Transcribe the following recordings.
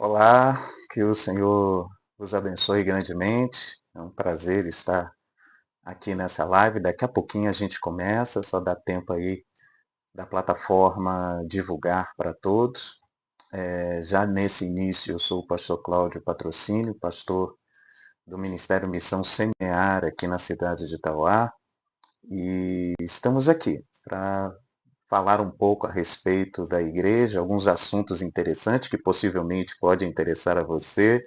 Olá, que o Senhor vos abençoe grandemente. É um prazer estar aqui nessa live. Daqui a pouquinho a gente começa, só dá tempo aí da plataforma divulgar para todos. Já nesse início, eu sou o pastor Cláudio Patrocínio, pastor do Ministério Missão Semear aqui na cidade de Itauá, e estamos aqui para falar um pouco a respeito da igreja, alguns assuntos interessantes que possivelmente podem interessar a você,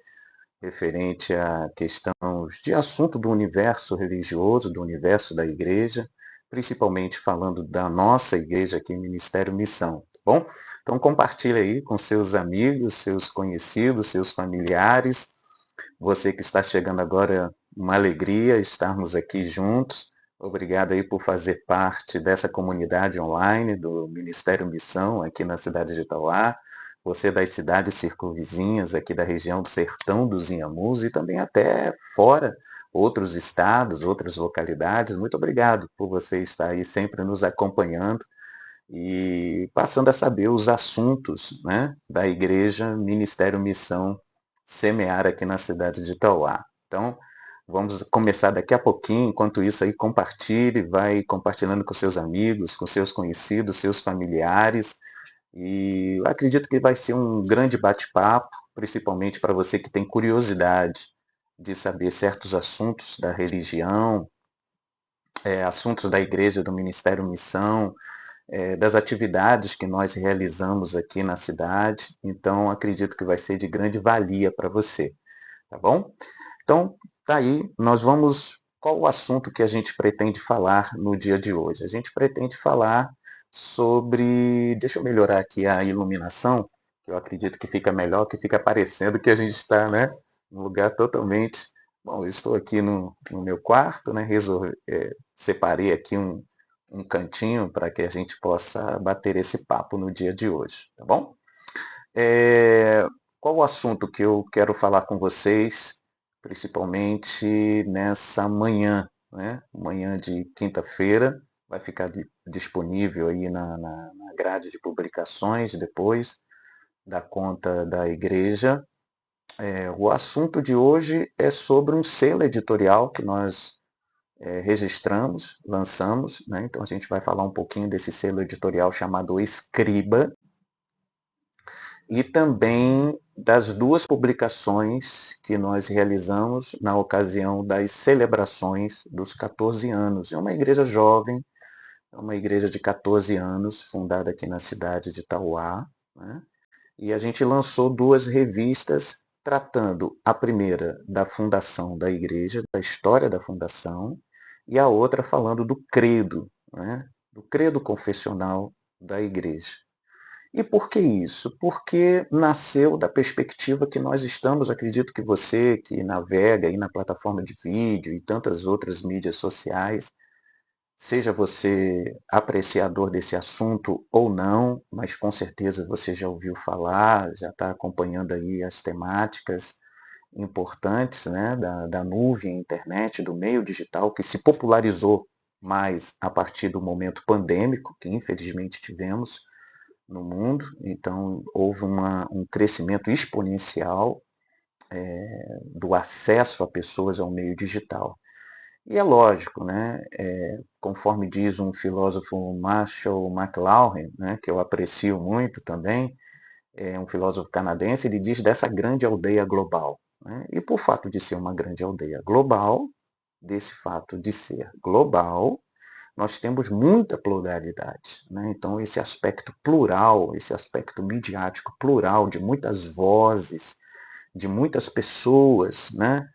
referente à questão de assunto do universo religioso, do universo da igreja, principalmente falando da nossa igreja aqui, Ministério Missão, tá bom? Então compartilhe aí com seus amigos, seus conhecidos, seus familiares. Você que está chegando agora, uma alegria estarmos aqui juntos. Obrigado aí por fazer parte dessa comunidade online do Ministério Missão aqui na cidade de Itauá. Você das cidades circunvizinhas aqui da região do Sertão dos Inhamus e também até fora, outros estados, outras localidades. Muito obrigado por você estar aí sempre nos acompanhando e passando a saber os assuntos, né, da Igreja Ministério Missão Semear aqui na cidade de Itauá. Então, vamos começar daqui a pouquinho. Enquanto isso aí, compartilhe, vai compartilhando com seus amigos, com seus conhecidos, seus familiares. E eu acredito que vai ser um grande bate-papo, principalmente para você que tem curiosidade de saber certos assuntos da religião, assuntos da igreja, do Ministério Missão, das atividades que nós realizamos aqui na cidade. Então, acredito que vai ser de grande valia para você, tá bom? Então, tá aí, nós vamos. Qual o assunto que a gente pretende falar no dia de hoje? A gente pretende falar sobre. Deixa eu melhorar aqui a iluminação, que eu acredito que fica melhor, que fica parecendo que a gente está, né, num lugar totalmente. Bom, eu estou aqui no meu quarto, né? Separei aqui um cantinho para que a gente possa bater esse papo no dia de hoje, tá bom? É, qual o assunto que eu quero falar com vocês, principalmente nessa manhã, né? Manhã de quinta-feira, vai ficar disponível aí na grade de publicações depois da conta da igreja. O assunto de hoje é sobre um selo editorial que nós registramos, lançamos, né? Então a gente vai falar um pouquinho desse selo editorial chamado Escriba, e também das duas publicações que nós realizamos na ocasião das celebrações dos 14 anos. É uma igreja jovem, é uma igreja de 14 anos, fundada aqui na cidade de Itauá, né? E a gente lançou duas revistas tratando a primeira da fundação da igreja, da história da fundação, e a outra falando do credo, né? Do credo confessional da igreja. E por que isso? Porque nasceu da perspectiva que nós estamos, acredito que você que navega aí na plataforma de vídeo e tantas outras mídias sociais, seja você apreciador desse assunto ou não, mas com certeza você já ouviu falar, já está acompanhando aí as temáticas importantes, né, da nuvem, internet, do meio digital, que se popularizou mais a partir do momento pandêmico, que infelizmente tivemos no mundo. Então, houve um crescimento exponencial do acesso a pessoas ao meio digital. E é lógico, né, conforme diz um filósofo Marshall McLuhan, né, que eu aprecio muito também, é um filósofo canadense, ele diz dessa grande aldeia global. Né? E por fato de ser uma grande aldeia global, desse fato de ser global, nós temos muita pluralidade. Né? Então, esse aspecto plural, esse aspecto midiático plural, de muitas vozes, de muitas pessoas, né?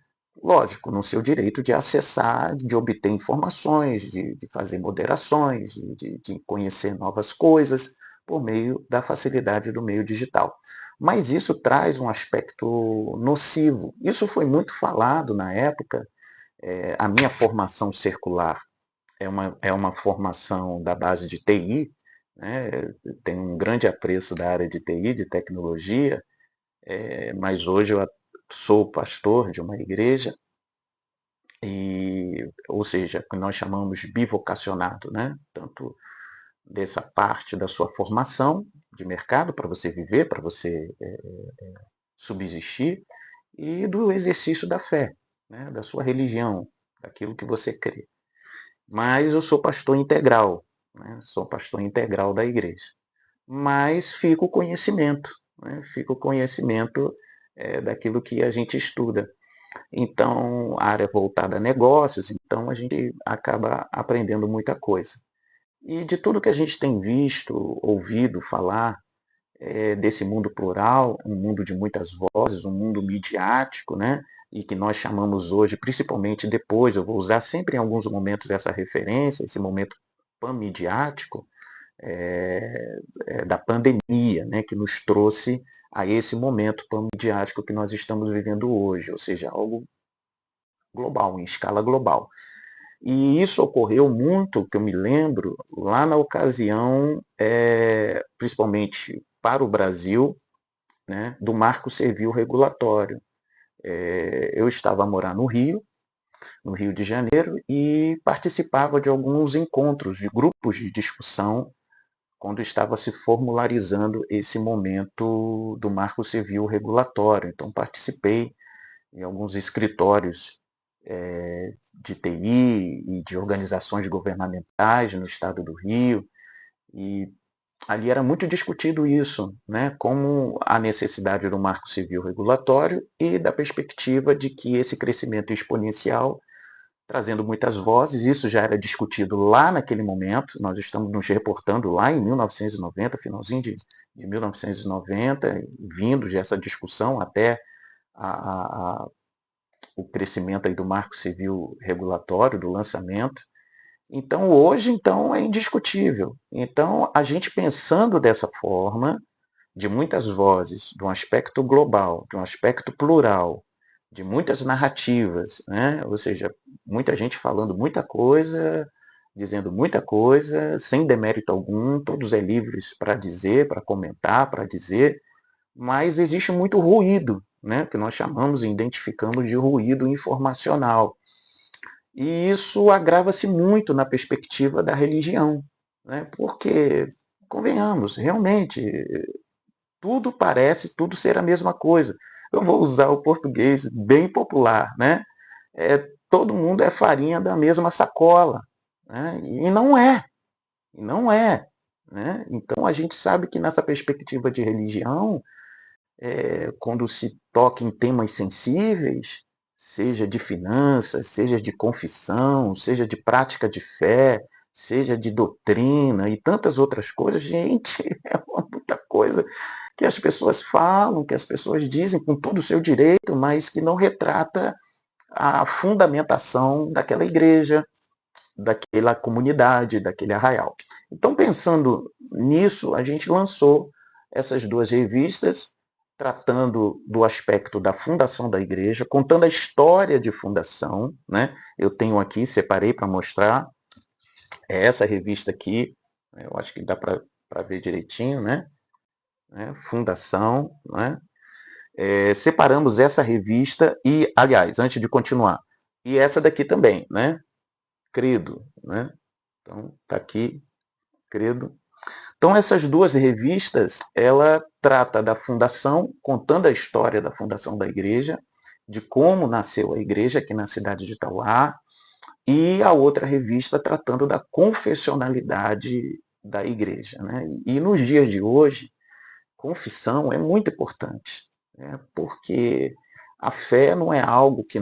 Lógico, no seu direito de acessar, de obter informações, de fazer moderações, de conhecer novas coisas por meio da facilidade do meio digital. Mas isso traz um aspecto nocivo. Isso foi muito falado na época. A minha formação circular é uma formação da base de TI, né? Tenho um grande apreço da área de TI, de tecnologia, mas hoje eu sou pastor de uma igreja, ou seja, que nós chamamos bivocacionado, né? Tanto dessa parte da sua formação de mercado para você viver, para você subsistir, e do exercício da fé, né, da sua religião, daquilo que você crê. Mas eu sou pastor integral, né, sou pastor integral da igreja. Mas fica o conhecimento, né, fica o conhecimento daquilo que a gente estuda. Então, a área voltada a negócios, então a gente acaba aprendendo muita coisa. E de tudo que a gente tem visto, ouvido falar desse mundo plural, um mundo de muitas vozes, um mundo midiático, né? E que nós chamamos hoje, principalmente depois, eu vou usar sempre em alguns momentos essa referência, esse momento pan-midiático, da pandemia, né, que nos trouxe a esse momento pan-midiático que nós estamos vivendo hoje, ou seja, algo global, em escala global. E isso ocorreu muito, que eu me lembro, lá na ocasião, principalmente para o Brasil, né, do Marco Civil Regulatório. Eu estava a morar no Rio de Janeiro, e participava de alguns encontros, de grupos de discussão, quando estava se formularizando esse momento do Marco Civil Regulatório. Então, participei em alguns escritórios de TI e de organizações governamentais no estado do Rio, e ali era muito discutido isso, né, como a necessidade do marco civil regulatório e da perspectiva de que esse crescimento exponencial, trazendo muitas vozes, isso já era discutido lá naquele momento, nós estamos nos reportando lá em 1990, finalzinho de 1990, vindo dessa discussão até o crescimento aí do marco civil regulatório, do lançamento. Então, hoje, então, é indiscutível. Então, a gente pensando dessa forma, de muitas vozes, de um aspecto global, de um aspecto plural, de muitas narrativas, né? Ou seja, muita gente falando muita coisa, dizendo muita coisa, sem demérito algum, todos é livres para dizer, para comentar, para dizer, mas existe muito ruído, né? Que nós chamamos e identificamos de ruído informacional. E isso agrava-se muito na perspectiva da religião, né? Porque, convenhamos, realmente, tudo ser a mesma coisa. Eu vou usar o português bem popular, né? Todo mundo é farinha da mesma sacola, né? E não é, né? Então a gente sabe que nessa perspectiva de religião, quando se toca em temas sensíveis, seja de finanças, seja de confissão, seja de prática de fé, seja de doutrina e tantas outras coisas, gente, é muita coisa que as pessoas falam, que as pessoas dizem com todo o seu direito, mas que não retrata a fundamentação daquela igreja, daquela comunidade, daquele arraial. Então, pensando nisso, a gente lançou essas duas revistas, tratando do aspecto da fundação da igreja, contando a história de fundação, né? Eu tenho aqui, separei para mostrar, essa revista aqui, eu acho que dá para ver direitinho, né? Fundação, né? Separamos essa revista e, aliás, antes de continuar, e essa daqui também, né? Credo, né? Então, tá aqui, Credo. Então, essas duas revistas, ela trata da fundação, contando a história da fundação da igreja, de como nasceu a igreja aqui na cidade de Itauá, e a outra revista tratando da confessionalidade da igreja, né? E nos dias de hoje, confissão é muito importante, né? Porque a fé não é algo que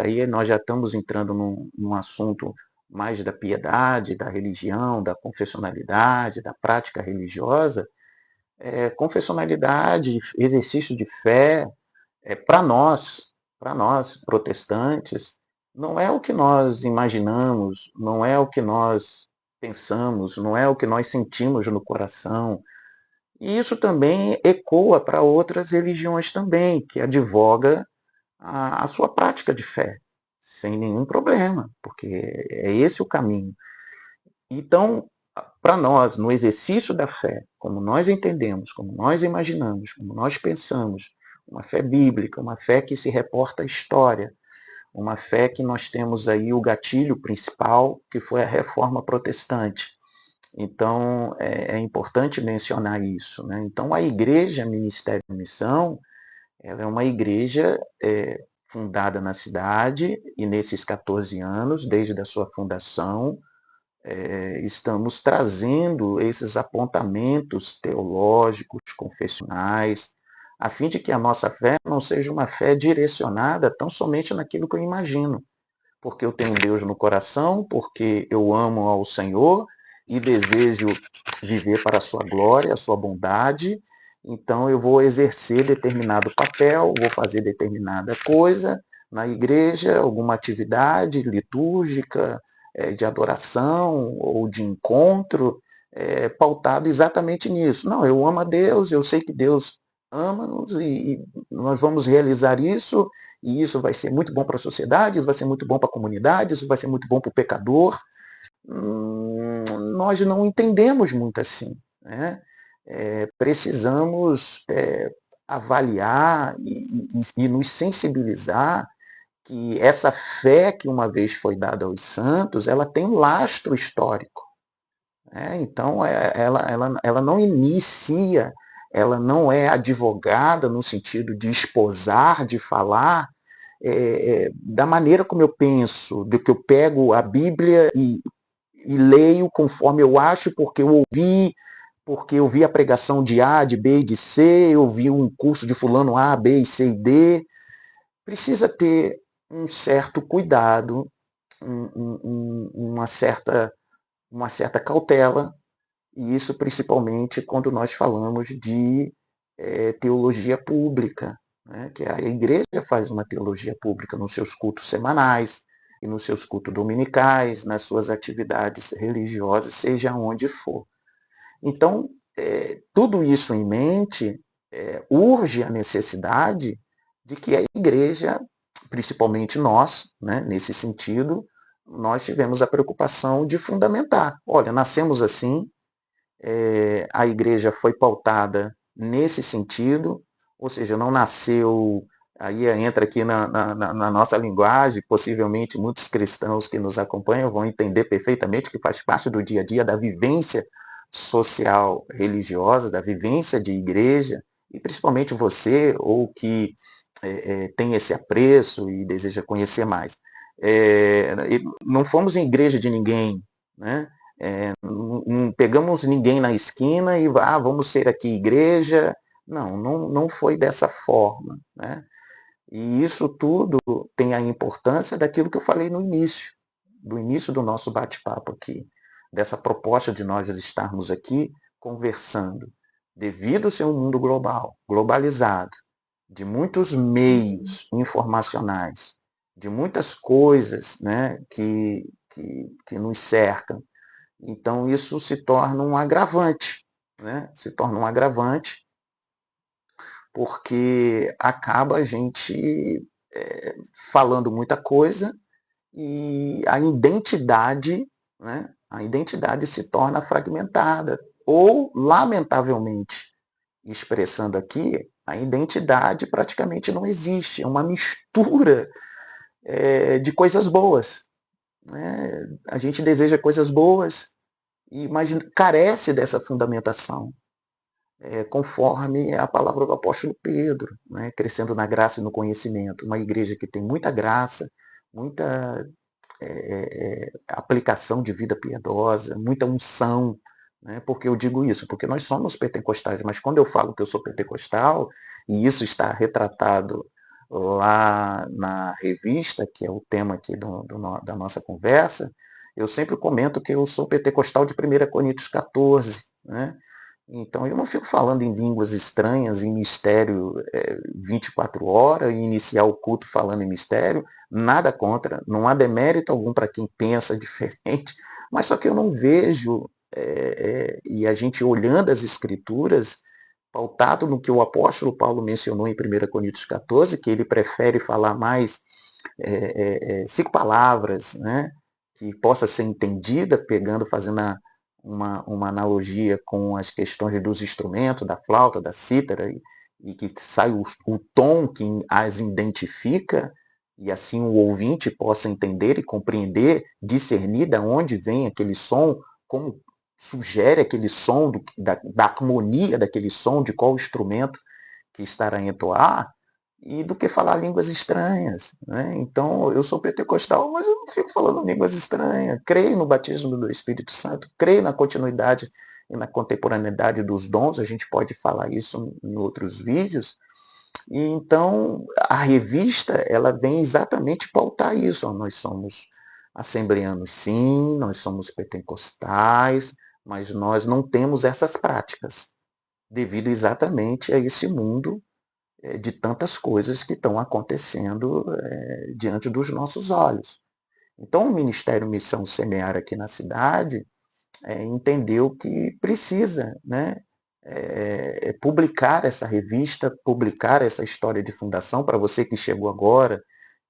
aí nós já estamos entrando num assunto mais da piedade, da religião, da confessionalidade, da prática religiosa. Confessionalidade, exercício de fé, para nós protestantes, não é o que nós imaginamos, não é o que nós pensamos, não é o que nós sentimos no coração. E isso também ecoa para outras religiões também, que advoga a sua prática de fé, sem nenhum problema, porque é esse o caminho. Então, para nós, no exercício da fé, como nós entendemos, como nós imaginamos, como nós pensamos, uma fé bíblica, uma fé que se reporta à história, uma fé que nós temos aí o gatilho principal, que foi a reforma protestante. Então, é importante mencionar isso, né? Então, a igreja, ministério e missão, Ela é uma igreja fundada na cidade, e nesses 14 anos, desde a sua fundação, estamos trazendo esses apontamentos teológicos, confessionais, a fim de que a nossa fé não seja uma fé direcionada tão somente naquilo que eu imagino, porque eu tenho Deus no coração, porque eu amo ao Senhor e desejo viver para a sua glória, a sua bondade, então eu vou exercer determinado papel, vou fazer determinada coisa na igreja, alguma atividade litúrgica, de adoração ou de encontro, pautado exatamente nisso. Não, eu amo a Deus, eu sei que Deus ama-nos e nós vamos realizar isso, e isso vai ser muito bom para a sociedade, isso vai ser muito bom para a comunidade, isso vai ser muito bom para o pecador. Nós não entendemos muito assim, né? Precisamos avaliar e nos sensibilizar que essa fé que uma vez foi dada aos santos, ela tem um lastro histórico. Então, ela não inicia, ela não é advogada no sentido de esposar, de falar, da maneira como eu penso, do que eu pego a Bíblia e leio conforme eu acho, porque eu vi a pregação de A, de B e de C, eu vi um curso de fulano A, B, C e D. Precisa ter um certo cuidado, uma certa cautela, e isso principalmente quando nós falamos de teologia pública, né? Que a igreja faz uma teologia pública nos seus cultos semanais e nos seus cultos dominicais, nas suas atividades religiosas, seja onde for. Então, tudo isso em mente, urge a necessidade de que a igreja, principalmente nós, né, nesse sentido, nós tivemos a preocupação de fundamentar. Olha, nascemos assim, a igreja foi pautada nesse sentido, ou seja, não nasceu, aí entra aqui na nossa linguagem, possivelmente muitos cristãos que nos acompanham vão entender perfeitamente que faz parte do dia a dia da vivência social religiosa, da vivência de igreja, e principalmente você, ou que tem esse apreço e deseja conhecer mais. Não fomos em igreja de ninguém, né? Não pegamos ninguém na esquina e vamos ser aqui igreja. Não foi dessa forma, né? E isso tudo tem a importância daquilo que eu falei no início, do início do nosso bate-papo aqui, dessa proposta de nós estarmos aqui conversando, devido ser um mundo global, globalizado, de muitos meios informacionais, de muitas coisas, né, que nos cercam. Então, isso se torna um agravante, né? Se torna um agravante, porque acaba a gente falando muita coisa e a identidade, né? A identidade se torna fragmentada. Ou, lamentavelmente, expressando aqui, a identidade praticamente não existe. É uma mistura de coisas boas, né? A gente deseja coisas boas, mas carece dessa fundamentação, conforme a palavra do apóstolo Pedro, né? Crescendo na graça e no conhecimento. Uma igreja que tem muita graça, muita aplicação de vida piedosa, muita unção, né? Porque eu digo isso, porque nós somos pentecostais, mas quando eu falo que eu sou pentecostal, e isso está retratado lá na revista, que é o tema aqui da nossa conversa, eu sempre comento que eu sou pentecostal de 1 Coríntios 14, né? Então, eu não fico falando em línguas estranhas, em mistério 24 horas, e iniciar o culto falando em mistério, nada contra, não há demérito algum para quem pensa diferente, mas só que eu não vejo, e a gente olhando as escrituras, pautado no que o apóstolo Paulo mencionou em 1 Coríntios 14, que ele prefere falar mais 5 palavras, né, que possa ser entendida, fazendo uma analogia com as questões dos instrumentos, da flauta, da cítara, e que sai o tom que as identifica, e assim o ouvinte possa entender e compreender, discernir de onde vem aquele som, como sugere aquele som, da harmonia daquele som, de qual instrumento que estará a entoar. e do que falar línguas estranhas, né? Então, eu sou pentecostal, mas eu não fico falando línguas estranhas. Creio no batismo do Espírito Santo, creio na continuidade e na contemporaneidade dos dons. A gente pode falar isso em outros vídeos. E então, a revista, ela vem exatamente pautar isso. Ó, nós somos assembleanos, sim, nós somos pentecostais, mas nós não temos essas práticas, devido exatamente a esse mundo de tantas coisas que estão acontecendo diante dos nossos olhos. Então, o Ministério Missão Semear aqui na cidade entendeu que precisa, né, publicar essa revista, publicar essa história de fundação. Para você que chegou agora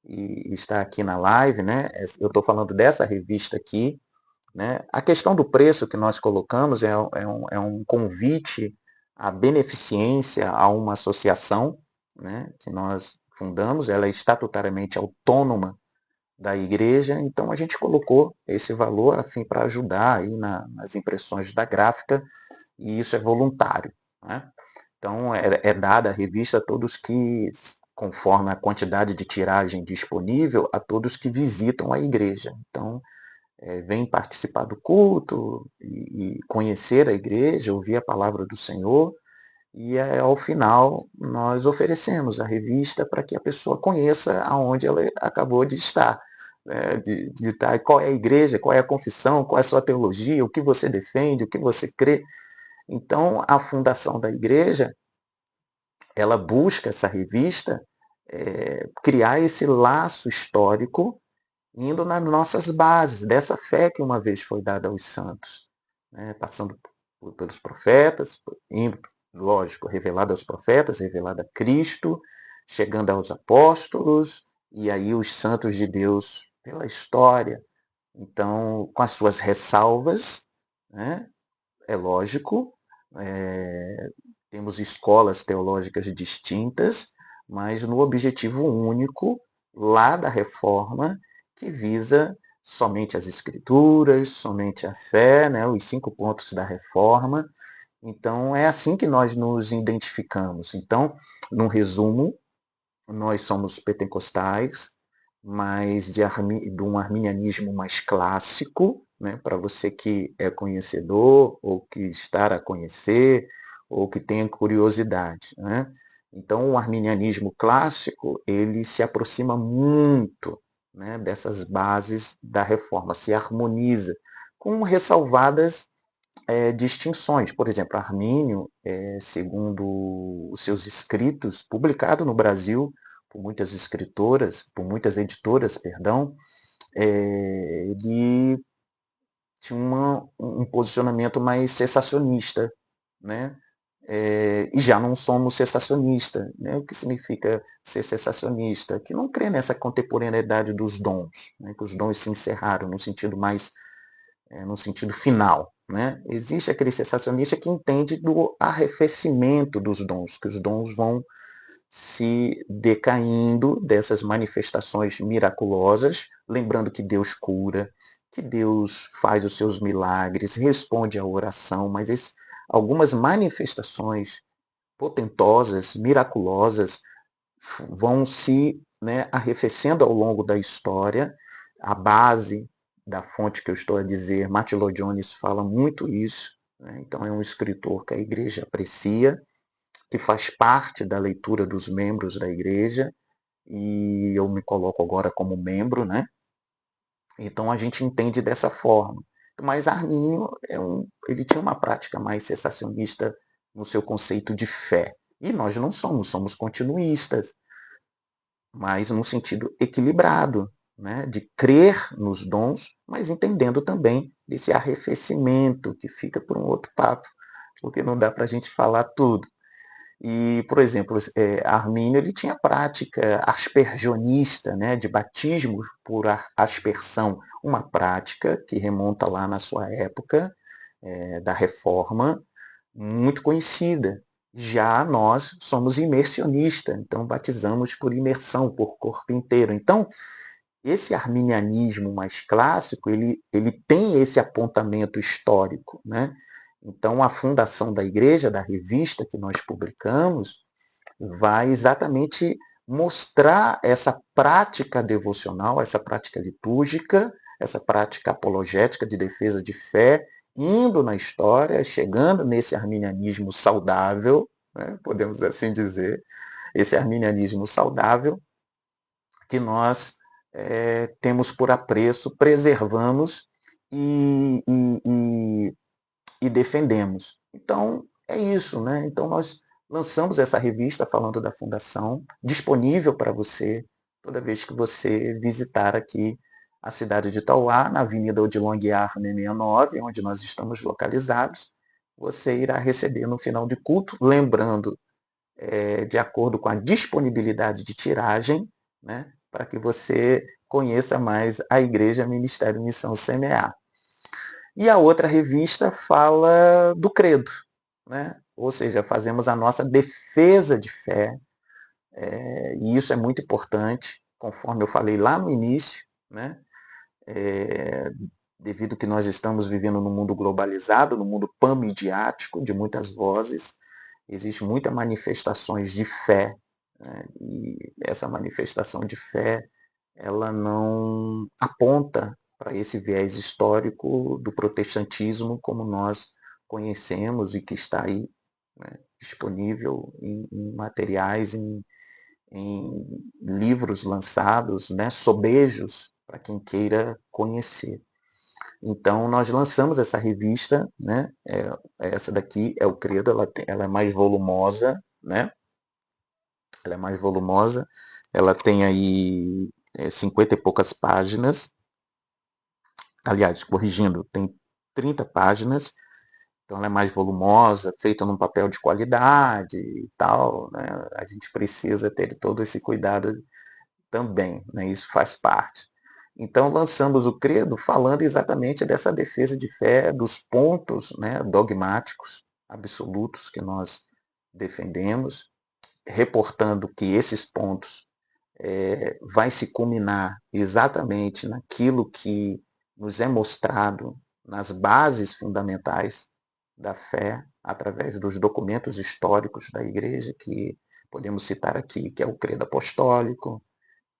e está aqui na live, né, eu estou falando dessa revista aqui, né? A questão do preço que nós colocamos é um convite à beneficência a uma associação, né, que nós fundamos. Ela é estatutariamente autônoma da igreja, então a gente colocou esse valor a fim para ajudar aí nas impressões da gráfica, e isso é voluntário, né? Então é dada a revista a todos que, conforme a quantidade de tiragem disponível, a todos que visitam a igreja. Então vem participar do culto e conhecer a igreja, ouvir a palavra do Senhor, e ao final nós oferecemos a revista para que a pessoa conheça aonde ela acabou de estar, né, de estar, qual é a igreja, qual é a confissão, qual é a sua teologia, o que você defende, o que você crê. Então, a fundação da igreja, ela busca essa revista criar esse laço histórico, indo nas nossas bases, dessa fé que uma vez foi dada aos santos, né? Passando pelos profetas, indo, lógico, revelada aos profetas, revelada a Cristo, chegando aos apóstolos, e aí os santos de Deus pela história. Então, com as suas ressalvas, né? É lógico, é, temos escolas teológicas distintas, mas no objetivo único, lá da reforma, que visa somente as escrituras, somente a fé, né, os 5 pontos da reforma. Então, é assim que nós nos identificamos. Então, num resumo, nós somos pentecostais, mas de um arminianismo mais clássico, né, para você que é conhecedor, ou que está a conhecer, ou que tenha curiosidade, né? Então, o arminianismo clássico, ele se aproxima muito, né, dessas bases da reforma, se harmoniza, com ressalvadas distinções. Por exemplo, Armínio, segundo os seus escritos, publicado no Brasil por muitas escritoras, por muitas editoras, perdão, ele tinha um posicionamento mais cessacionista, né? E já não somos cessacionistas, né? O que significa ser cessacionista? Que não crê nessa contemporaneidade dos dons, né? Que os dons se encerraram no sentido mais no sentido final. Né? Existe aquele cessacionista que entende do arrefecimento dos dons, que os dons vão se decaindo dessas manifestações miraculosas, lembrando que Deus cura, que Deus faz os seus milagres, responde à oração, mas algumas manifestações potentosas, miraculosas, vão se, né, arrefecendo ao longo da história. A base da fonte que eu estou a dizer, Martin Lloyd Jones fala muito isso, né? Então é um escritor que a igreja aprecia, que faz parte da leitura dos membros da igreja, e eu me coloco agora como membro, né? Então a gente entende dessa forma. Mas Arminio ele tinha uma prática mais cessacionista no seu conceito de fé. E nós não somos, somos continuistas, mas num sentido equilibrado, né? De crer nos dons, mas entendendo também desse arrefecimento que fica por um outro papo, porque não dá para a gente falar tudo. E, por exemplo, Armínio ele tinha prática aspergionista, né, de batismo por aspersão, uma prática que remonta lá na sua época da Reforma, muito conhecida. Já nós somos imersionistas, então batizamos por imersão, por corpo inteiro. Então, esse arminianismo mais clássico, ele tem esse apontamento histórico, né? Então, a fundação da igreja, da revista que nós publicamos, vai exatamente mostrar essa prática devocional, essa prática litúrgica, essa prática apologética de defesa de fé, indo na história, chegando nesse arminianismo saudável, né, podemos assim dizer, esse arminianismo saudável que nós temos por apreço, preservamos e, e, e defendemos. Então, é isso, né? Então, nós lançamos essa revista falando da Fundação, disponível para você toda vez que você visitar aqui a cidade de Itauá, na Avenida Odilon Aguiar 669, onde nós estamos localizados. Você irá receber no final de culto, lembrando, de acordo com a disponibilidade de tiragem, né, para que você conheça mais a Igreja Ministério Missão CMA. E a outra revista fala do credo, né? Ou seja, fazemos a nossa defesa de fé, e isso é muito importante, conforme eu falei lá no início, né? Devido que nós estamos vivendo num mundo globalizado, num mundo pan-midiático, de muitas vozes, existem muitas manifestações de fé, né? E essa manifestação de fé, ela não aponta para esse viés histórico do protestantismo como nós conhecemos e que está aí, né, disponível em materiais, em livros lançados, né, sobejos para quem queira conhecer. Então, nós lançamos essa revista, né, essa daqui é o Credo, ela é mais volumosa, né, ela é mais volumosa, ela tem aí 50 e poucas páginas, aliás, corrigindo, tem 30 páginas, então ela é mais volumosa, feita num papel de qualidade e tal, né? A gente precisa ter todo esse cuidado também, né? Isso faz parte. Então lançamos o Credo falando exatamente dessa defesa de fé, dos pontos, né, dogmáticos absolutos que nós defendemos, reportando que esses pontos vai se culminar exatamente naquilo que nos é mostrado nas bases fundamentais da fé, através dos documentos históricos da Igreja, que podemos citar aqui, que é o credo apostólico,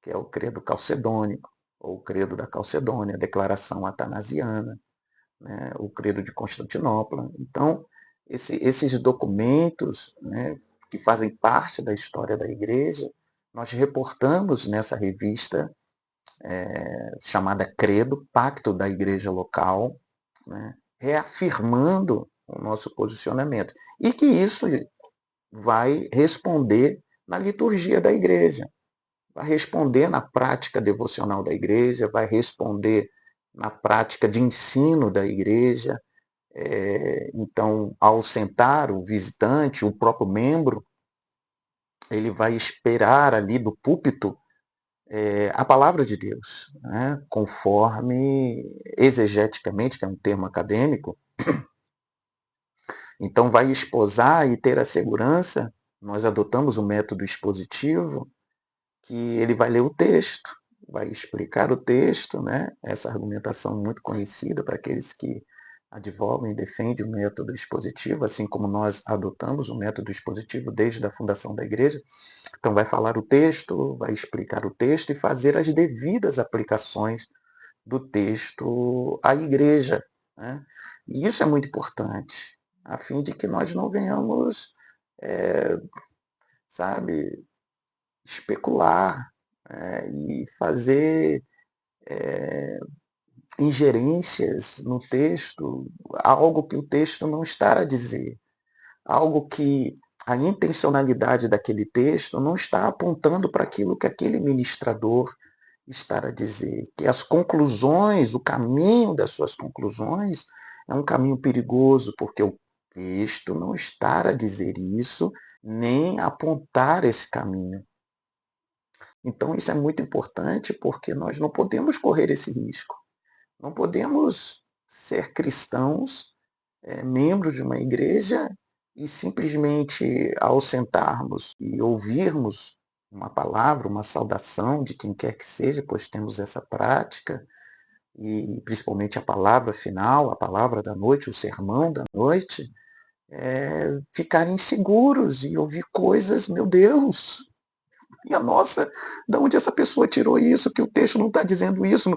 que é o credo calcedônico, ou o credo da Calcedônia, a declaração atanasiana, né, o credo de Constantinopla. Então, esses documentos, né, que fazem parte da história da Igreja, nós reportamos nessa revista chamada Credo, Pacto da Igreja Local, né, reafirmando o nosso posicionamento. E que isso vai responder na liturgia da Igreja, vai responder na prática devocional da Igreja, vai responder na prática de ensino da Igreja. Então, ao sentar o visitante, o próprio membro, ele vai esperar ali do púlpito a palavra de Deus, né? Conforme exegeticamente, que é um termo acadêmico, então vai esposar e ter a segurança, nós adotamos o método expositivo, que ele vai ler o texto, vai explicar o texto, né? Essa argumentação muito conhecida para aqueles que advogam e defendem o método expositivo, assim como nós adotamos o método expositivo desde a fundação da igreja. Então vai falar o texto, vai explicar o texto e fazer as devidas aplicações do texto à igreja, né? E isso é muito importante, a fim de que nós não venhamos, sabe, especular, e fazer ingerências no texto, algo que o texto não está a dizer, algo que a intencionalidade daquele texto não está apontando para aquilo que aquele ministrador está a dizer, que as conclusões, o caminho das suas conclusões é um caminho perigoso, porque o texto não está a dizer isso, nem apontar esse caminho. Então isso é muito importante porque nós não podemos correr esse risco. Não podemos ser cristãos, membros de uma igreja, e simplesmente ao sentarmos e ouvirmos uma palavra, uma saudação de quem quer que seja, pois temos essa prática, e principalmente a palavra final, a palavra da noite, o sermão da noite, ficarem inseguros e ouvir coisas, meu Deus, E a nossa, de onde essa pessoa tirou isso, que o texto não está dizendo isso?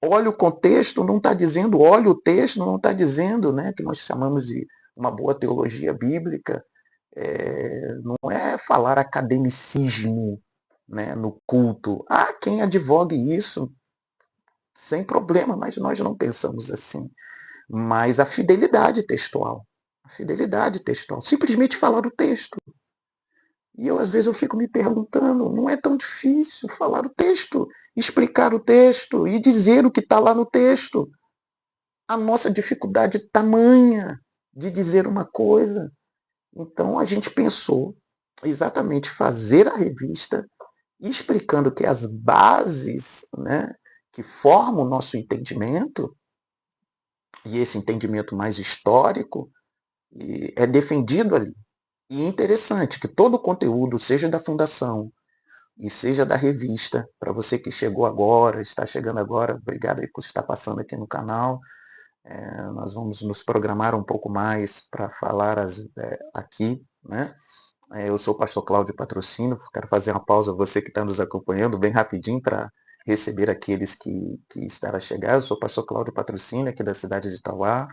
Olha o contexto, não está dizendo, olha o texto, não está dizendo, né, que nós chamamos de uma boa teologia bíblica. Não é falar academicismo, né, no culto. Há quem advogue isso sem problema, mas nós não pensamos assim. Mas a fidelidade textual, simplesmente falar o texto. E eu, às vezes, eu fico me perguntando, não é tão difícil falar o texto, explicar o texto e dizer o que está lá no texto. A nossa dificuldade tamanha de dizer uma coisa. Então, a gente pensou exatamente fazer a revista explicando que as bases, né, que formam o nosso entendimento, e esse entendimento mais histórico, é defendido ali. E é interessante que todo o conteúdo, seja da Fundação e seja da revista, para você que chegou agora, está chegando agora, obrigado aí por estar passando aqui no canal. Nós vamos nos programar um pouco mais para falar aqui, né? Eu sou o pastor Cláudio Patrocínio, quero fazer uma pausa, você que está nos acompanhando, bem rapidinho, para receber aqueles que estarão a chegar. Eu sou o pastor Cláudio Patrocínio, aqui da cidade de Itauá,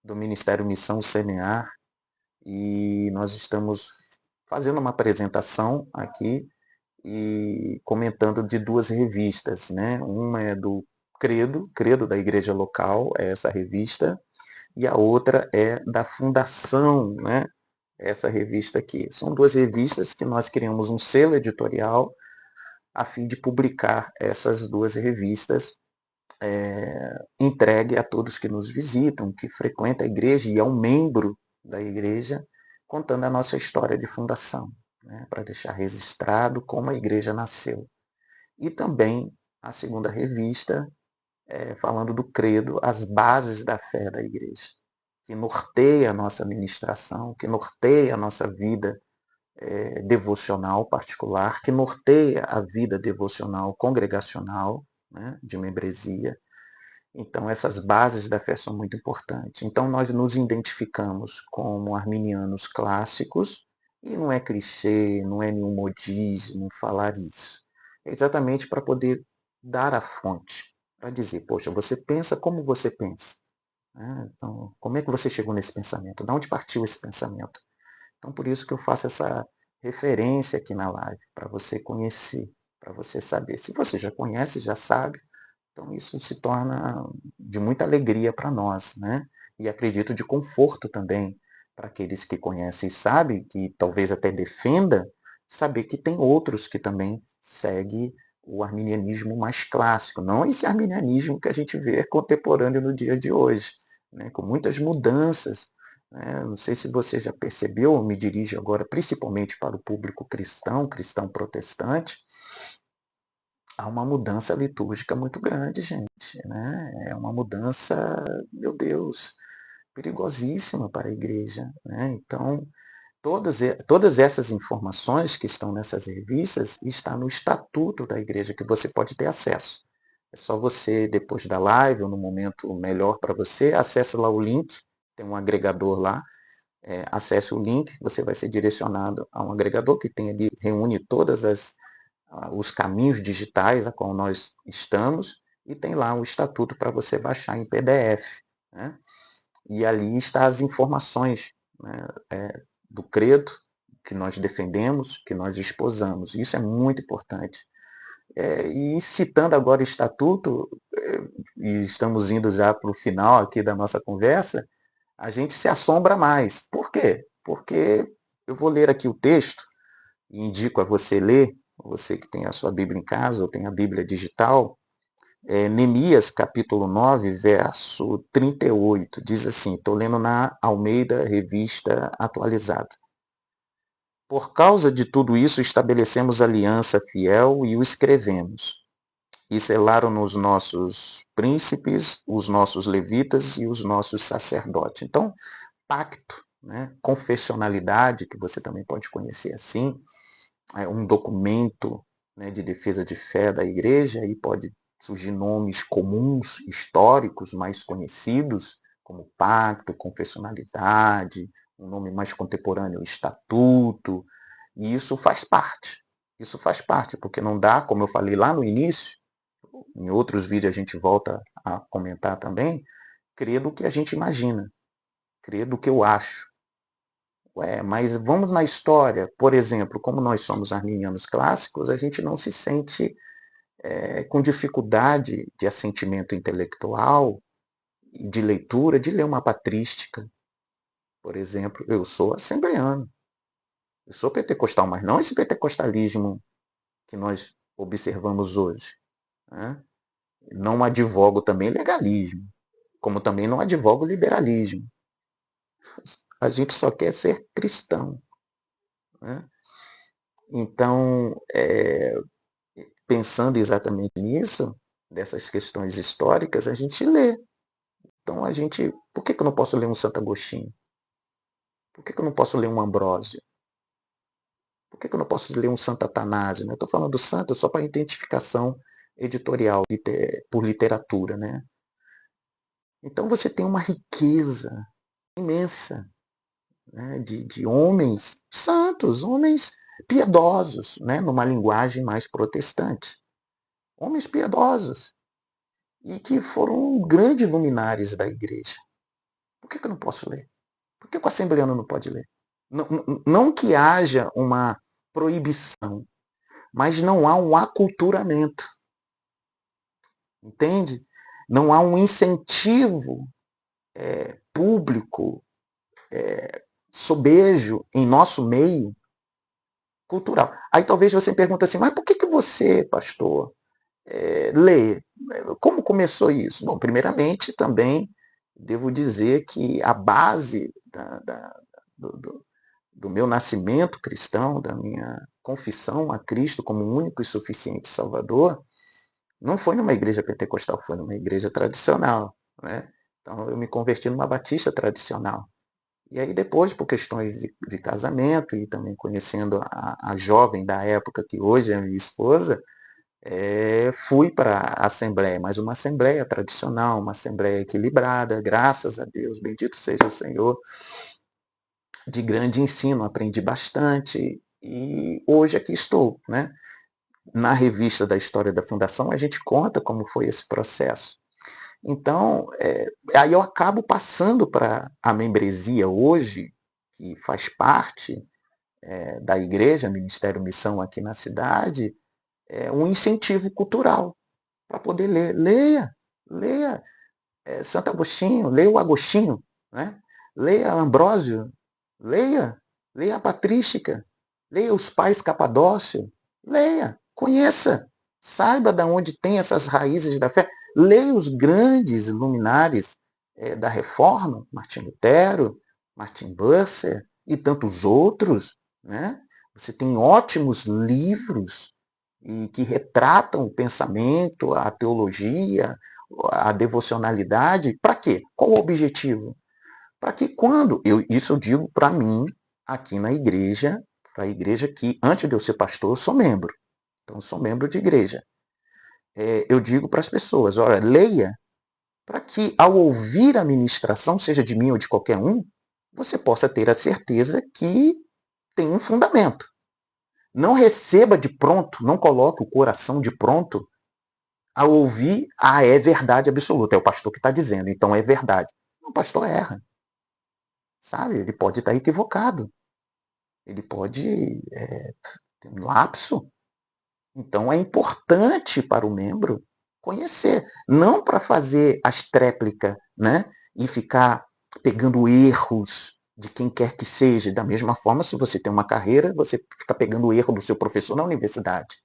do Ministério Missão Semear, e nós estamos fazendo uma apresentação aqui e comentando de duas revistas, né? Uma é do Credo da igreja local, é essa revista, e a outra é da Fundação, né? Essa revista aqui. São duas revistas que nós criamos um selo editorial a fim de publicar essas duas revistas, entregue a todos que nos visitam, que frequentam a igreja e é um membro da igreja, contando a nossa história de fundação, né, para deixar registrado como a igreja nasceu. E também a segunda revista, falando do credo, as bases da fé da igreja, que norteia a nossa administração, que norteia a nossa vida devocional particular, que norteia a vida devocional congregacional, né, de membresia. Então, essas bases da fé são muito importantes. Então, nós nos identificamos como arminianos clássicos, e não é clichê, não é nenhum modismo falar isso. É exatamente para poder dar a fonte, para dizer, poxa, você pensa como você pensa. Então, como é que você chegou nesse pensamento? De onde partiu esse pensamento? Então, por isso que eu faço essa referência aqui na live, para você conhecer, para você saber. Se você já conhece, já sabe, então isso se torna de muita alegria para nós, né? E acredito de conforto também para aqueles que conhecem e sabem, que talvez até defenda, saber que tem outros que também seguem o arminianismo mais clássico, não esse arminianismo que a gente vê contemporâneo no dia de hoje, né? Com muitas mudanças. Não sei se você já percebeu, eu me dirijo agora principalmente para o público cristão, cristão protestante, há uma mudança litúrgica muito grande, gente, né? É uma mudança, meu Deus, perigosíssima para a igreja, né? Então, todas essas informações que estão nessas revistas estão no estatuto da igreja, que você pode ter acesso. É só você, depois da live, ou no momento melhor para você, acesse lá o link, tem um agregador lá, acesse o link, você vai ser direcionado a um agregador que tem ali, reúne todas os caminhos digitais a qual nós estamos, e tem lá um estatuto para você baixar em PDF, né? E ali está as informações, né, do credo que nós defendemos, que nós esposamos. Isso é muito importante. E citando agora o estatuto, e estamos indo já para o final aqui da nossa conversa, a gente se assombra mais. Por quê? Porque eu vou ler aqui o texto, e indico a você ler, você que tem a sua Bíblia em casa ou tem a Bíblia digital, Neemias capítulo 9, verso 38, diz assim, estou lendo na Almeida Revista Atualizada. Por causa de tudo isso, estabelecemos aliança fiel e o escrevemos. E selaram nos nossos príncipes, os nossos levitas e os nossos sacerdotes. Então, pacto, né? Confessionalidade, que você também pode conhecer assim, um documento, né, de defesa de fé da igreja, e pode surgir nomes comuns, históricos, mais conhecidos, como pacto, confessionalidade, um nome mais contemporâneo, estatuto, e isso faz parte. Isso faz parte, porque não dá, como eu falei lá no início, em outros vídeos a gente volta a comentar também, crer do que a gente imagina, crer do que eu acho. Ué, mas vamos na história, por exemplo, como nós somos arminianos clássicos, a gente não se sente com dificuldade de assentimento intelectual e de leitura, de ler uma patrística. Por exemplo, eu sou assembleano, eu sou pentecostal, mas não esse pentecostalismo que nós observamos hoje. Né? Não advogo também legalismo, como também não advogo liberalismo. A gente só quer ser cristão. Né? Então, pensando exatamente nisso, dessas questões históricas, a gente lê. Então, por que eu não posso ler um Santo Agostinho? Por que eu não posso ler um Ambrósio? Por que eu não posso ler um Santo Atanásio? Eu estou falando do santo só para identificação editorial, por literatura. Né? Então, você tem uma riqueza imensa, né, de homens santos, homens piedosos, né, numa linguagem mais protestante. Homens piedosos e que foram grandes luminares da igreja. Por que eu não posso ler? Por que o assembleano não pode ler? Não, não que haja uma proibição, mas não há um aculturamento. Entende? Não há um incentivo público, sobejo em nosso meio cultural. Aí talvez você pergunte assim, mas por que você, pastor, lê? Como começou isso? Bom, primeiramente também devo dizer que a base do meu nascimento cristão, da minha confissão a Cristo como único e suficiente Salvador, não foi numa igreja pentecostal, foi numa igreja tradicional. Né? Então eu me converti numa batista tradicional. E aí depois, por questões de casamento e também conhecendo a jovem da época, que hoje é minha esposa, fui para a Assembleia, mas uma Assembleia tradicional, uma Assembleia equilibrada, graças a Deus, bendito seja o Senhor, de grande ensino, aprendi bastante e hoje aqui estou. Né? Na revista da História da Fundação, a gente conta como foi esse processo. Então, aí eu acabo passando para a membresia hoje, que faz parte da igreja, Ministério Missão aqui na cidade, um incentivo cultural para poder ler. Leia Santo Agostinho, leia o Agostinho, né? Leia Ambrósio, leia a Patrística, leia os pais Capadócio, leia, conheça, saiba de onde tem essas raízes da fé, leia os grandes luminares da Reforma, Martim Lutero, Martin Bucer e tantos outros. Né? Você tem ótimos livros e que retratam o pensamento, a teologia, a devocionalidade. Para quê? Qual o objetivo? Para que quando, isso eu digo para mim, aqui na igreja, para a igreja que, antes de eu ser pastor, eu sou membro. Então, eu sou membro de igreja. Eu digo para as pessoas, olha, leia, para que ao ouvir a ministração, seja de mim ou de qualquer um, você possa ter a certeza que tem um fundamento. Não receba de pronto, não coloque o coração de pronto ao ouvir, é verdade absoluta, é o pastor que está dizendo, então é verdade. O pastor erra, sabe? Ele pode estar equivocado, ele pode ter um lapso. Então é importante para o membro conhecer, não para fazer as tréplicas, né? E ficar pegando erros de quem quer que seja. Da mesma forma, se você tem uma carreira, você fica pegando o erro do seu professor na universidade.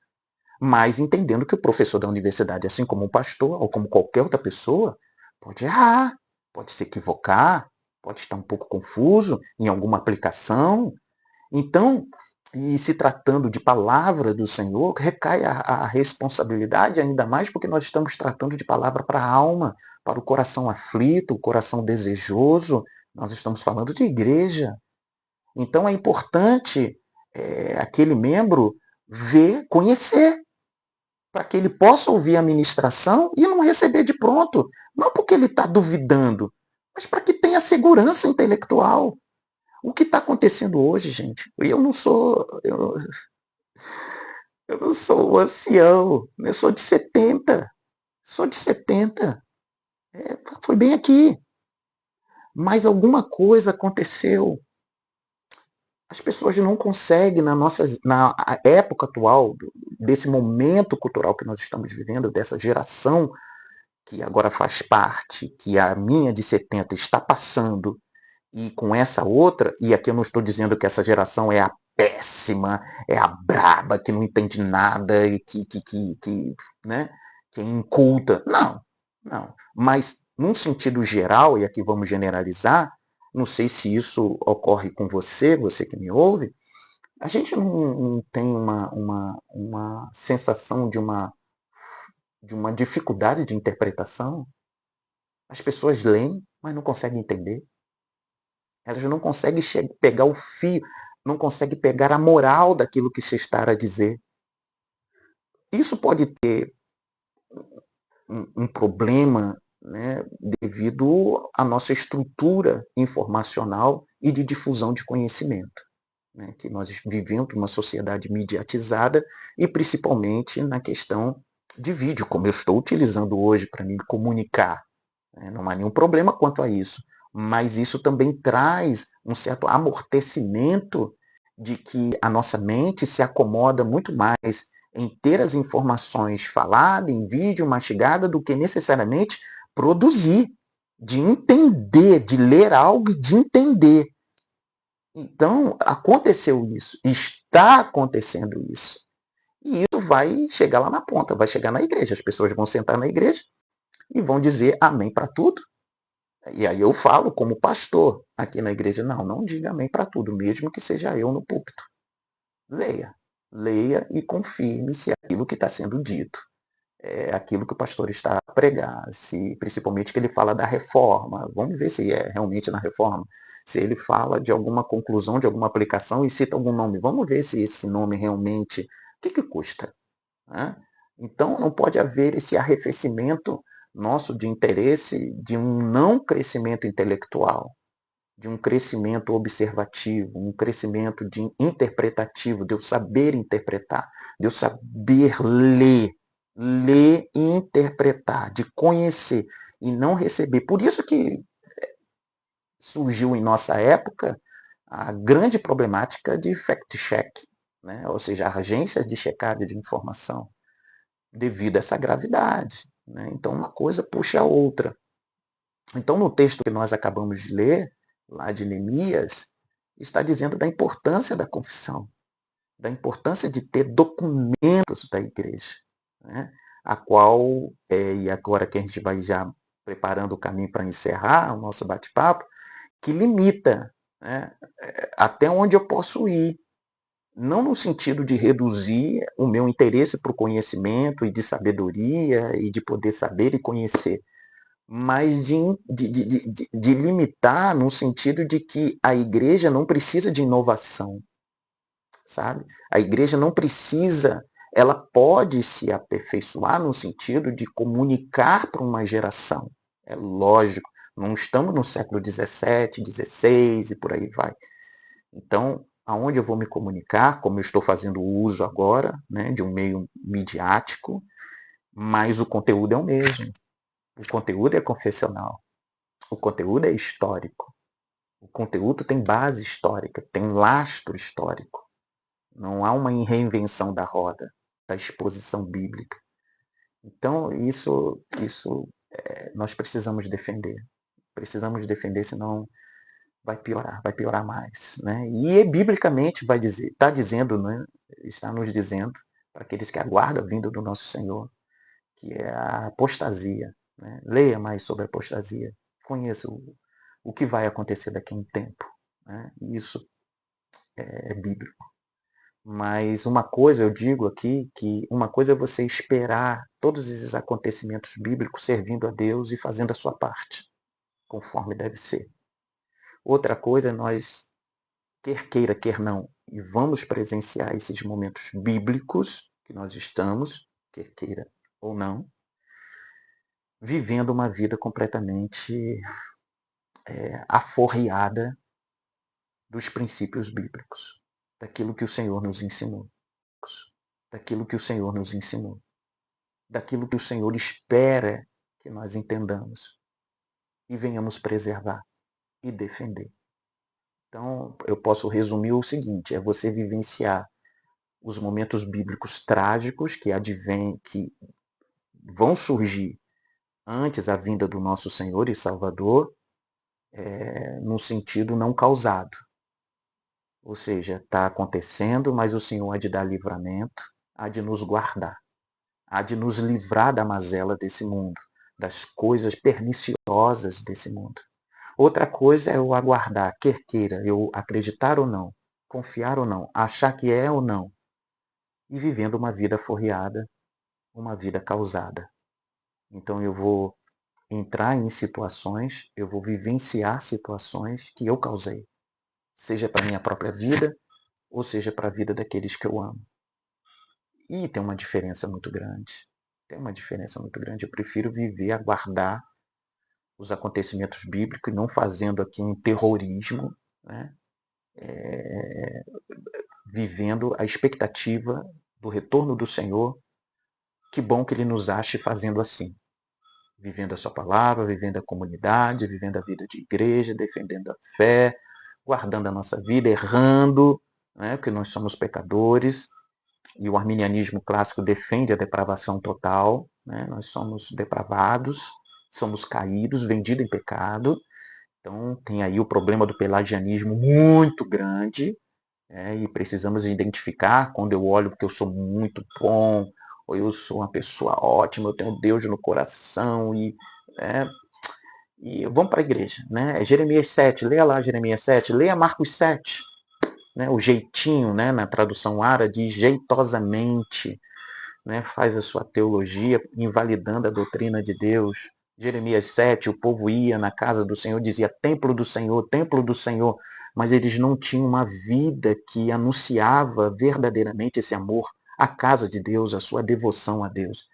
Mas entendendo que o professor da universidade, assim como o pastor, ou como qualquer outra pessoa, pode errar, pode se equivocar, pode estar um pouco confuso em alguma aplicação. Então, e se tratando de palavra do Senhor, recai a responsabilidade, ainda mais porque nós estamos tratando de palavra para a alma, para o coração aflito, o coração desejoso. Nós estamos falando de igreja. Então é importante aquele membro ver, conhecer, para que ele possa ouvir a ministração e não receber de pronto. Não porque ele está duvidando, mas para que tenha segurança intelectual. O que está acontecendo hoje, gente? Eu não sou. Eu não sou um ancião, eu sou de 70. Sou de 70. Foi bem aqui. Mas alguma coisa aconteceu. As pessoas não conseguem, na época atual, desse momento cultural que nós estamos vivendo, dessa geração que agora faz parte, que a minha de 70 está passando, e com essa outra, e aqui eu não estou dizendo que essa geração é a péssima, é a braba, que não entende nada, e né, que é inculta. Não, não. Mas, num sentido geral, e aqui vamos generalizar, não sei se isso ocorre com você, você que me ouve, a gente não tem uma sensação de uma dificuldade de interpretação. As pessoas leem, mas não conseguem entender. Elas não conseguem pegar o fio, não conseguem pegar a moral daquilo que se está a dizer. Isso pode ter um problema, né, devido à nossa estrutura informacional e de difusão de conhecimento. Né, que nós vivemos uma sociedade mediatizada e principalmente na questão de vídeo, como eu estou utilizando hoje para me comunicar. Não há nenhum problema quanto a isso. Mas isso também traz um certo amortecimento de que a nossa mente se acomoda muito mais em ter as informações faladas, em vídeo, mastigada, do que necessariamente produzir, de entender, de ler algo e de entender. Então, aconteceu isso, está acontecendo isso. E isso vai chegar lá na ponta, vai chegar na igreja. As pessoas vão sentar na igreja e vão dizer amém para tudo. E aí eu falo como pastor aqui na igreja, não diga amém para tudo, mesmo que seja eu no púlpito. Leia. Leia e confirme se aquilo que está sendo dito é aquilo que o pastor está a pregar, se principalmente que ele fala da reforma. Vamos ver se é realmente na reforma. Se ele fala de alguma conclusão, de alguma aplicação e cita algum nome. Vamos ver se esse nome realmente... O que custa? Né? Então, não pode haver esse arrefecimento nosso de interesse de um não crescimento intelectual, de um crescimento observativo, um crescimento interpretativo, de eu saber interpretar, de eu saber ler e interpretar, de conhecer e não receber. Por isso que surgiu em nossa época a grande problemática de fact-check, né? Ou seja, agências de checagem de informação, devido a essa gravidade. Né? Então, uma coisa puxa a outra. Então, no texto que nós acabamos de ler, lá de Neemias, está dizendo da importância da confissão, da importância de ter documentos da igreja, né? A qual, e agora que a gente vai já preparando o caminho para encerrar o nosso bate-papo, que limita, né, até onde eu posso ir. Não no sentido de reduzir o meu interesse para o conhecimento e de sabedoria e de poder saber e conhecer, mas de limitar no sentido de que a igreja não precisa de inovação, sabe? A igreja não precisa, ela pode se aperfeiçoar no sentido de comunicar para uma geração. É lógico, não estamos no século XVII, XVI e por aí vai. Então, aonde eu vou me comunicar, como eu estou fazendo uso agora, né, de um meio midiático, mas o conteúdo é o mesmo. O conteúdo é confessional. O conteúdo é histórico. O conteúdo tem base histórica, tem lastro histórico. Não há uma reinvenção da roda, da exposição bíblica. Então, isso nós precisamos defender. Precisamos defender, senão vai piorar mais. Né? E biblicamente vai dizer, está dizendo, né, está nos dizendo, para aqueles que aguardam a vinda do nosso Senhor, que é a apostasia. Né? Leia mais sobre a apostasia. Conheça o que vai acontecer daqui a um tempo. Né? Isso é bíblico. Mas uma coisa eu digo aqui, que uma coisa é você esperar todos esses acontecimentos bíblicos servindo a Deus e fazendo a sua parte, conforme deve ser. Outra coisa é nós, quer queira, quer não, e vamos presenciar esses momentos bíblicos que nós estamos, quer queira ou não, vivendo uma vida completamente aforreada dos princípios bíblicos, daquilo que o Senhor nos ensinou. daquilo que o Senhor nos ensinou, daquilo que o Senhor espera que nós entendamos e venhamos preservar e defender. Então, eu posso resumir o seguinte: é você vivenciar os momentos bíblicos trágicos que vão surgir antes da vinda do nosso Senhor e Salvador, num sentido não causado. Ou seja, está acontecendo, mas o Senhor há de dar livramento, há de nos guardar, há de nos livrar da mazela desse mundo, das coisas perniciosas desse mundo. Outra coisa é eu aguardar, quer queira, eu acreditar ou não, confiar ou não, achar que é ou não, e vivendo uma vida forreada, uma vida causada. Então eu vou entrar em situações, eu vou vivenciar situações que eu causei, seja para a minha própria vida, ou seja para a vida daqueles que eu amo. E tem uma diferença muito grande. Tem uma diferença muito grande. Eu prefiro viver, aguardar os acontecimentos bíblicos e não fazendo aqui um terrorismo, né? Vivendo a expectativa do retorno do Senhor. Que bom que Ele nos ache fazendo assim. Vivendo a sua palavra, vivendo a comunidade, vivendo a vida de igreja, defendendo a fé, guardando a nossa vida, errando, né? Porque nós somos pecadores. E o arminianismo clássico defende a depravação total, né? Nós somos depravados, somos caídos, vendidos em pecado. Então tem aí o problema do pelagianismo muito grande, e precisamos identificar quando eu olho porque eu sou muito bom, ou eu sou uma pessoa ótima, eu tenho Deus no coração, e vamos para a igreja. Né? Jeremias 7, leia lá Jeremias 7, leia Marcos 7, né? O jeitinho, né? Na tradução árabe, diz jeitosamente, né? Faz a sua teologia invalidando a doutrina de Deus. Jeremias 7, o povo ia na casa do Senhor, dizia templo do Senhor, mas eles não tinham uma vida que anunciava verdadeiramente esse amor à casa de Deus, a sua devoção a Deus.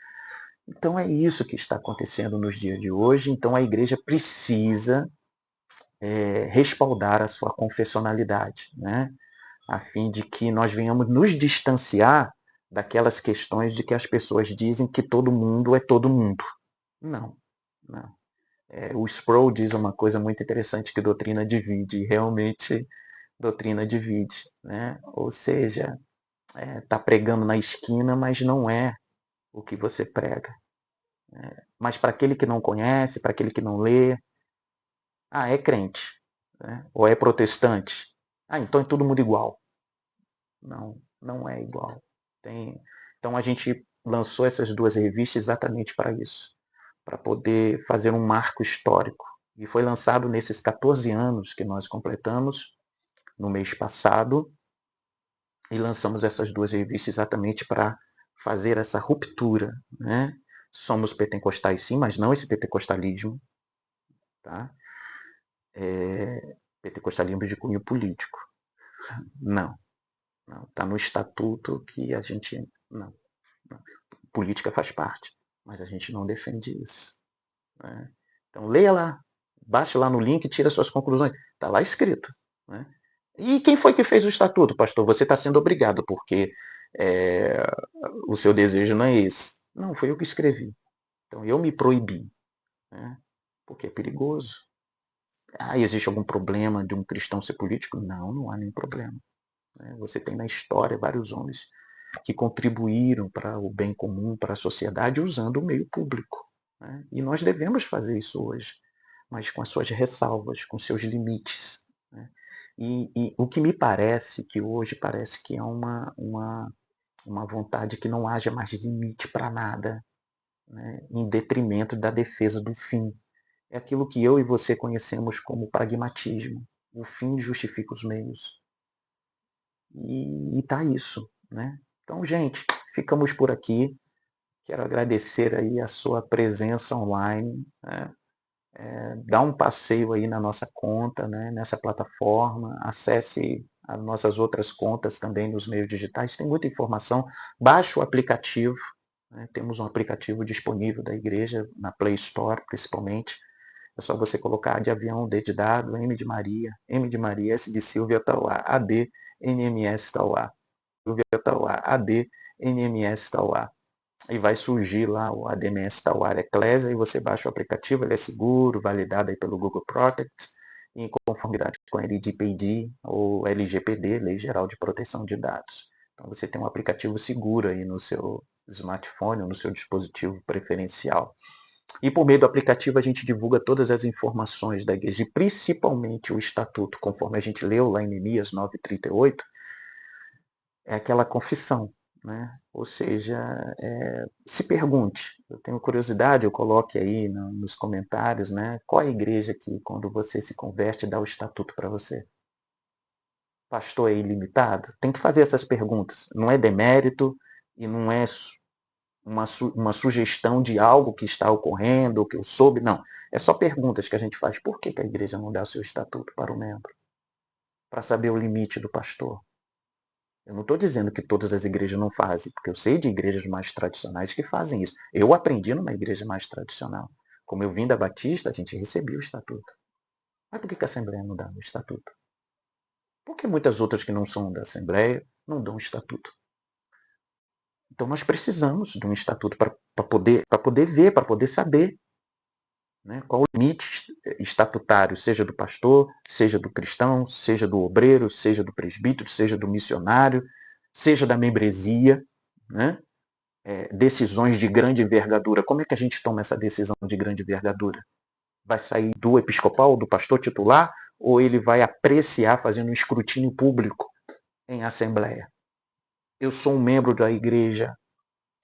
Então é isso que está acontecendo nos dias de hoje. Então a igreja precisa respaldar a sua confessionalidade, né? A fim de que nós venhamos nos distanciar daquelas questões de que as pessoas dizem que todo mundo é todo mundo. Não, não. O Sproul diz uma coisa muito interessante que doutrina divide, e realmente doutrina divide, né? Ou seja, está pregando na esquina, mas não é o que você prega. Mas para aquele que não conhece, para aquele que não lê, é crente, né? Ou é protestante. Então é todo mundo igual. Não, não é igual. Então a gente lançou essas duas revistas exatamente para isso, para poder fazer um marco histórico. E foi lançado nesses 14 anos que nós completamos, no mês passado, e lançamos essas duas revistas exatamente para fazer essa ruptura. Né? Somos pentecostais sim, mas não esse pentecostalismo. Tá? Pentecostalismo de cunho político. Não. Não. Está no estatuto que a gente... Não. Política faz parte, mas a gente não defende isso. Né? Então leia lá, baixe lá no link e tira suas conclusões. Está lá escrito. Né? E quem foi que fez o estatuto, pastor? Você está sendo obrigado, porque o seu desejo não é esse. Não, foi eu que escrevi. Então eu me proibi, né? Porque é perigoso. Existe algum problema de um cristão ser político? Não, não há nenhum problema. Né? Você tem na história vários homens que contribuíram para o bem comum, para a sociedade, usando o meio público. Né? E nós devemos fazer isso hoje, mas com as suas ressalvas, com seus limites. Né? E o que me parece que hoje parece que é uma vontade que não haja mais limite para nada, né? Em detrimento da defesa do fim. É aquilo que eu e você conhecemos como pragmatismo. O fim justifica os meios. E tá isso, né? Então, gente, ficamos por aqui. Quero agradecer aí a sua presença online, né? Dá um passeio aí na nossa conta, né? Nessa plataforma, acesse as nossas outras contas também nos meios digitais, tem muita informação, baixe o aplicativo, né? Temos um aplicativo disponível da igreja, na Play Store principalmente, é só você colocar A de avião, D de dado, M de Maria, S de Silvia, Tauá, AD, NMS Tauá. Tauá, AD, NMS Tauá. E vai surgir lá o ADMS Tauá Eclésia, e você baixa o aplicativo, ele é seguro, validado aí pelo Google Protect, em conformidade com a LGPD ou LGPD, Lei Geral de Proteção de Dados. Então você tem um aplicativo seguro aí no seu smartphone ou no seu dispositivo preferencial. E por meio do aplicativo a gente divulga todas as informações da igreja, e principalmente o estatuto, conforme a gente leu lá em Neemias 9:38, é aquela confissão, né? Ou seja, se pergunte. Eu tenho curiosidade, eu coloque aí nos comentários, né? Qual é a igreja que, quando você se converte, dá o estatuto para você? Pastor é ilimitado? Tem que fazer essas perguntas. Não é demérito e não é uma sugestão de algo que está ocorrendo, ou que eu soube, não. É só perguntas que a gente faz. Por que a igreja não dá o seu estatuto para o membro? Para saber o limite do pastor. Eu não estou dizendo que todas as igrejas não fazem, porque eu sei de igrejas mais tradicionais que fazem isso. Eu aprendi numa igreja mais tradicional. Como eu vim da Batista, a gente recebia o estatuto. Mas por que a Assembleia não dá o estatuto? Por que muitas outras que não são da Assembleia não dão o estatuto? Então nós precisamos de um estatuto para poder ver, para poder saber, né, qual o limite estatutário, seja do pastor, seja do cristão, seja do obreiro, seja do presbítero, seja do missionário, seja da membresia, né? Decisões de grande envergadura. Como é que a gente toma essa decisão de grande envergadura? Vai sair do episcopal, do pastor titular, ou ele vai apreciar fazendo um escrutínio público em assembleia? Eu sou um membro da igreja,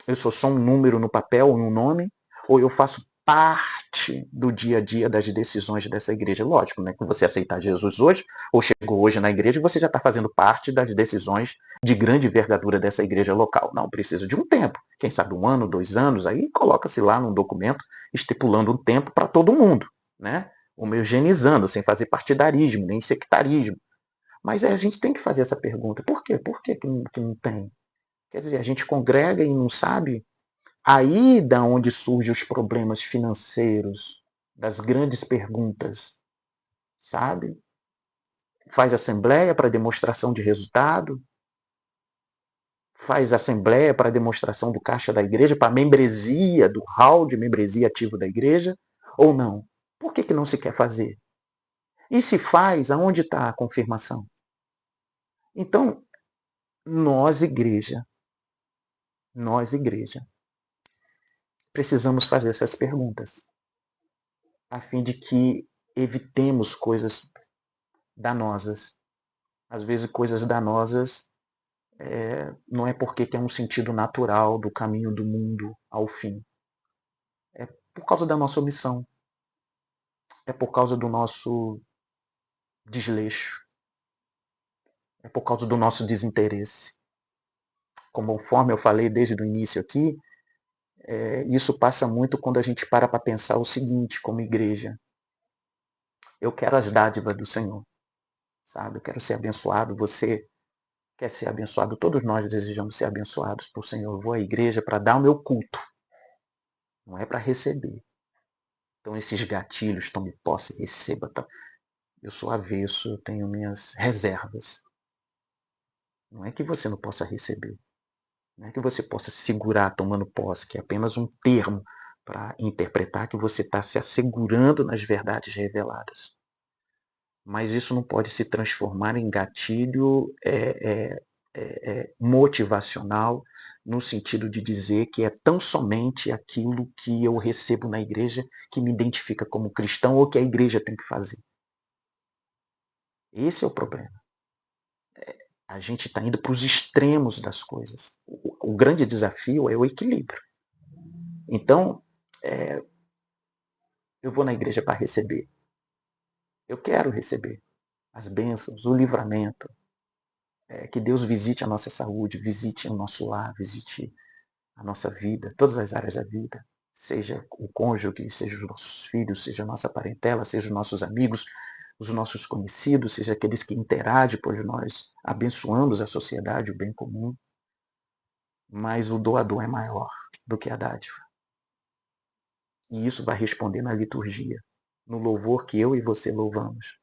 eu sou só um número no papel, um nome, ou eu faço parte do dia a dia das decisões dessa igreja? Lógico, né? Que você aceitar Jesus hoje, ou chegou hoje na igreja, você já está fazendo parte das decisões de grande envergadura dessa igreja local. Não, precisa de um tempo. Quem sabe 1 ano, 2 anos, aí coloca-se lá num documento estipulando um tempo para todo mundo, né? Homogeneizando, sem fazer partidarismo, nem sectarismo. Mas a gente tem que fazer essa pergunta. Por quê? Por que não tem? Quer dizer, a gente congrega e não sabe. Aí da onde surgem os problemas financeiros, das grandes perguntas, sabe? Faz assembleia para demonstração de resultado, faz assembleia para demonstração do caixa da igreja, para membresia, do hall de membresia ativo da igreja, ou não? Por que não se quer fazer? E se faz, aonde está a confirmação? Então, nós, igreja, precisamos fazer essas perguntas, a fim de que evitemos coisas danosas. Às vezes, coisas danosas não é porque é um sentido natural do caminho do mundo ao fim. É por causa da nossa omissão. É por causa do nosso desleixo. É por causa do nosso desinteresse. Conforme eu falei desde o início aqui, isso passa muito quando a gente para pensar o seguinte, como igreja. Eu quero as dádivas do Senhor, sabe? Eu quero ser abençoado. Você quer ser abençoado. Todos nós desejamos ser abençoados por Senhor. Eu vou à igreja para dar o meu culto. Não é para receber. Então esses gatilhos, tome posse, receba. Eu sou avesso, eu tenho minhas reservas. Não é que você não possa receber. Não é que você possa segurar tomando posse, que é apenas um termo para interpretar que você está se assegurando nas verdades reveladas. Mas isso não pode se transformar em gatilho motivacional, no sentido de dizer que é tão somente aquilo que eu recebo na igreja que me identifica como cristão ou que a igreja tem que fazer. Esse é o problema. A gente está indo para os extremos das coisas. O grande desafio é o equilíbrio. Então, eu vou na igreja para receber. Eu quero receber as bênçãos, o livramento. Que Deus visite a nossa saúde, visite o nosso lar, visite a nossa vida, todas as áreas da vida. Seja o cônjuge, seja os nossos filhos, seja a nossa parentela, seja os nossos amigos, os nossos conhecidos, seja aqueles que interagem por nós, abençoando a sociedade, o bem comum. Mas o doador é maior do que a dádiva. E isso vai responder na liturgia, no louvor que eu e você louvamos.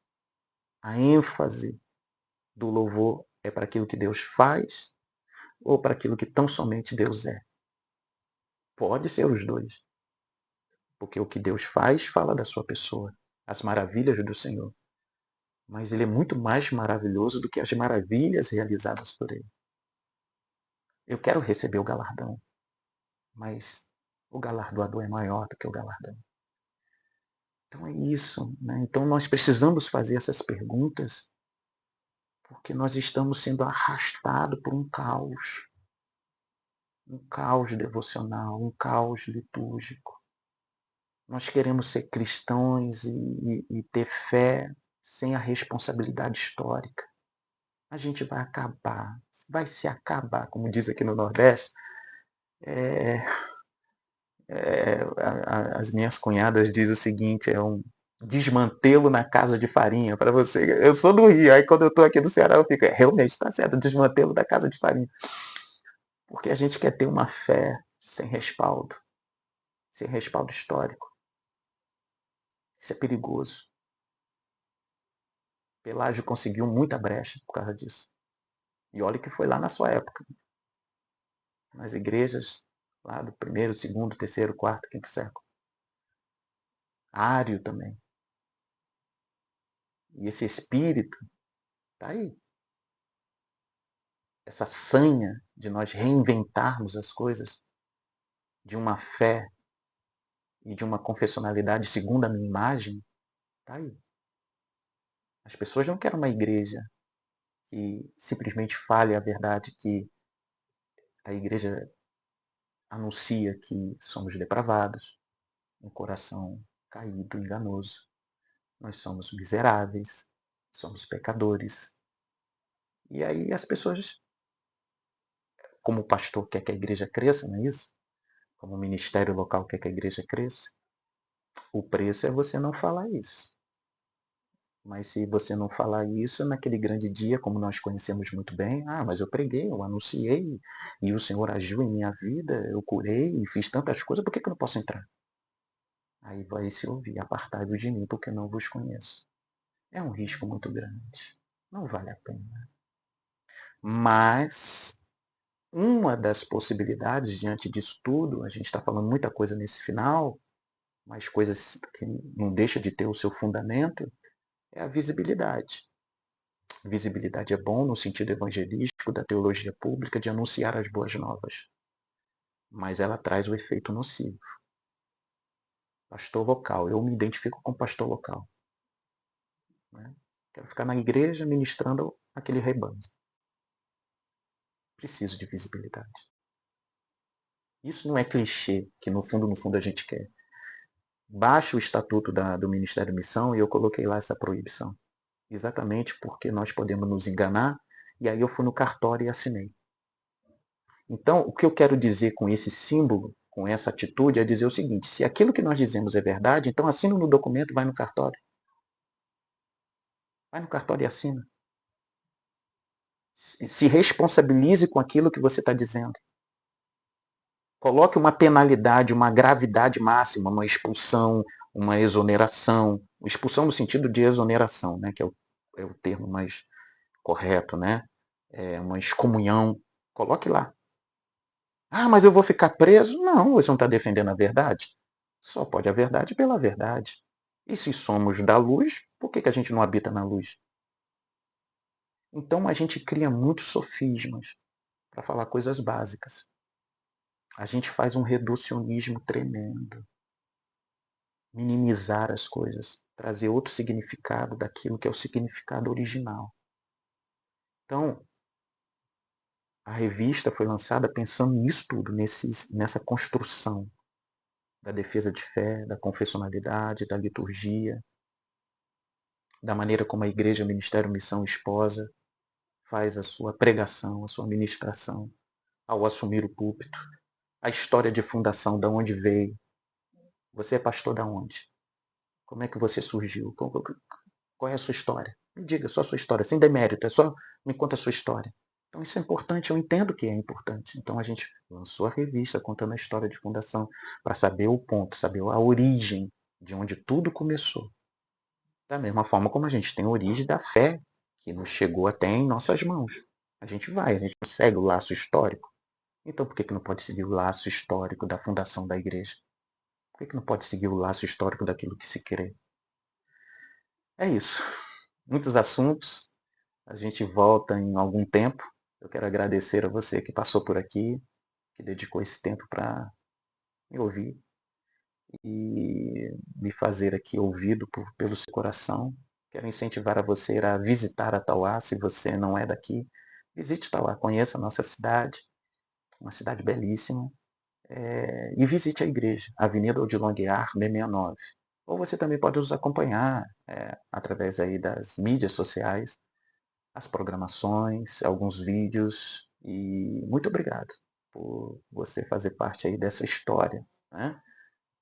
A ênfase do louvor é para aquilo que Deus faz, ou para aquilo que tão somente Deus é? Pode ser os dois. Porque o que Deus faz fala da sua pessoa, as maravilhas do Senhor. Mas ele é muito mais maravilhoso do que as maravilhas realizadas por ele. Eu quero receber o galardão, mas o galardoador é maior do que o galardão. Então é isso, né? Então nós precisamos fazer essas perguntas porque nós estamos sendo arrastados por um caos devocional, um caos litúrgico. Nós queremos ser cristãos e ter fé sem a responsabilidade histórica. A gente vai se acabar, como diz aqui no Nordeste. As minhas cunhadas dizem o seguinte, é um desmantelo na casa de farinha para você. Eu sou do Rio, aí quando eu estou aqui no Ceará eu fico, realmente está certo, desmantelo da casa de farinha. Porque a gente quer ter uma fé sem respaldo histórico. Isso é perigoso. Pelágio conseguiu muita brecha por causa disso. E olha que foi lá na sua época. Nas igrejas lá do primeiro, segundo, terceiro, quarto, quinto século. Ário também. E esse espírito está aí. Essa sanha de nós reinventarmos as coisas, de uma fé e de uma confessionalidade segundo a minha imagem, está aí. As pessoas não querem uma igreja que simplesmente fale a verdade, que a igreja anuncia que somos depravados, um coração caído, enganoso. Nós somos miseráveis, somos pecadores. E aí as pessoas, como o pastor quer que a igreja cresça, não é isso? Como o ministério local quer que a igreja cresça, o preço é você não falar isso. Mas se você não falar isso, naquele grande dia, como nós conhecemos muito bem, mas eu preguei, eu anunciei, e o Senhor agiu em minha vida, eu curei e fiz tantas coisas, por que eu não posso entrar? Aí vai se ouvir, apartai-vos de mim, porque não vos conheço. É um risco muito grande. Não vale a pena. Mas uma das possibilidades diante disso tudo, a gente está falando muita coisa nesse final, mas coisas que não deixa de ter o seu fundamento, é a visibilidade. Visibilidade é bom no sentido evangelístico da teologia pública de anunciar as boas novas, mas ela traz o efeito nocivo. Pastor local, eu me identifico com pastor local. Né? Quero ficar na igreja ministrando aquele rebanho. Preciso de visibilidade. Isso não é clichê, que no fundo a gente quer. Baixa o estatuto do Ministério de Missão e eu coloquei lá essa proibição. Exatamente porque nós podemos nos enganar, e aí eu fui no cartório e assinei. Então, o que eu quero dizer com esse símbolo, com essa atitude, é dizer o seguinte: se aquilo que nós dizemos é verdade, então assina no documento e vai no cartório. Vai no cartório e assina. Se responsabilize com aquilo que você está dizendo. Coloque uma penalidade, uma gravidade máxima, uma expulsão, uma exoneração. Expulsão no sentido de exoneração, né, que é o termo mais correto, né? É uma excomunhão. Coloque lá. Mas eu vou ficar preso? Não, você não está defendendo a verdade. Só pode a verdade pela verdade. E se somos da luz, por que a gente não habita na luz? Então a gente cria muitos sofismas para falar coisas básicas. A gente faz um reducionismo tremendo. Minimizar as coisas, trazer outro significado daquilo que é o significado original. Então, a revista foi lançada pensando nisso tudo, nessa construção da defesa de fé, da confessionalidade, da liturgia, da maneira como a Igreja, Ministério, Missão, Esposa faz a sua pregação, a sua ministração, ao assumir o púlpito, a história de fundação, de onde veio. Você é pastor de onde? Como é que você surgiu? Qual é a sua história? Me diga só a sua história, sem demérito, só me conta a sua história. Então isso é importante, eu entendo que é importante. Então a gente lançou a revista contando a história de fundação para saber o ponto, saber a origem de onde tudo começou. Da mesma forma como a gente tem a origem da fé que nos chegou até em nossas mãos. A gente vai, a gente segue o laço histórico. Então por que não pode seguir o laço histórico da fundação da igreja? Por que não pode seguir o laço histórico daquilo que se crê? É isso. Muitos assuntos. A gente volta em algum tempo. Eu quero agradecer a você que passou por aqui, que dedicou esse tempo para me ouvir e me fazer aqui ouvido pelo seu coração. Quero incentivar a você a visitar a Tauá, se você não é daqui. Visite Tauá, conheça a nossa cidade, uma cidade belíssima. E visite a igreja, Avenida Odilon Aguiar, 669. Ou você também pode nos acompanhar através aí das mídias sociais, as programações, alguns vídeos. E muito obrigado por você fazer parte aí dessa história, né?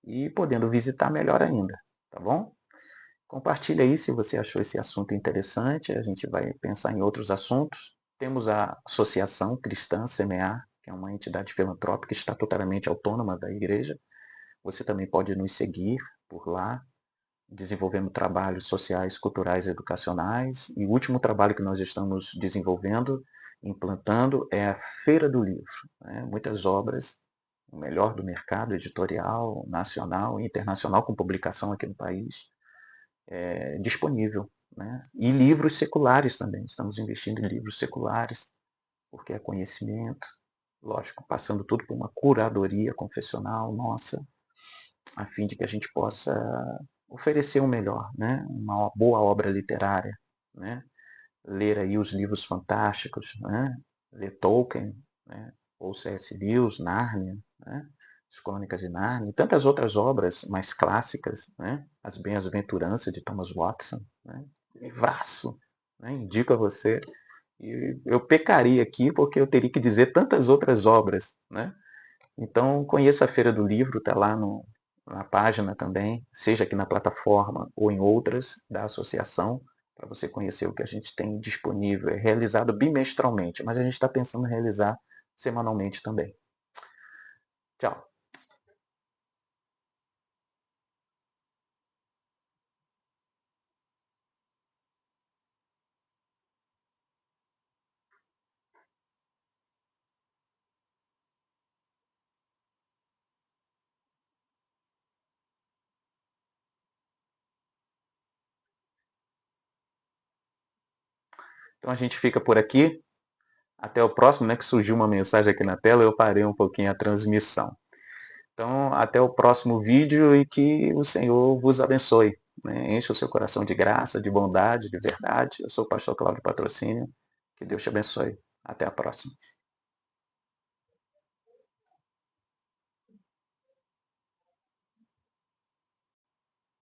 E podendo visitar melhor ainda, tá bom? Compartilhe aí se você achou esse assunto interessante, a gente vai pensar em outros assuntos. Temos a Associação Cristã Semear, que é uma entidade filantrópica estatutariamente autônoma da igreja. Você também pode nos seguir por lá, desenvolvendo trabalhos sociais, culturais e educacionais. E o último trabalho que nós estamos desenvolvendo, implantando, é a Feira do Livro, né? Muitas obras, o melhor do mercado editorial, nacional e internacional, com publicação aqui no país, disponível. Né? E livros seculares também. Estamos investindo em livros seculares, porque é conhecimento, lógico, passando tudo por uma curadoria confessional nossa, a fim de que a gente possa oferecer o melhor, né? Uma boa obra literária, né? Ler aí os livros fantásticos, né? Ler Tolkien, né? Ou C.S. Lewis, Nárnia, né? As Crônicas de Nárnia, e tantas outras obras mais clássicas, né? As Bem-aventuranças de Thomas Watson, né? Livraço, né? Indico a você. E eu pecaria aqui porque eu teria que dizer tantas outras obras, né? Então, conheça a Feira do Livro, está lá na página também, seja aqui na plataforma ou em outras da associação, para você conhecer o que a gente tem disponível. É realizado bimestralmente, mas a gente está pensando em realizar semanalmente também. Tchau. Então a gente fica por aqui. Até o próximo, né? Que surgiu uma mensagem aqui na tela, eu parei um pouquinho a transmissão. Então, até o próximo vídeo e que o Senhor vos abençoe. Né? Enche o seu coração de graça, de bondade, de verdade. Eu sou o pastor Cláudio Patrocínio. Que Deus te abençoe. Até a próxima.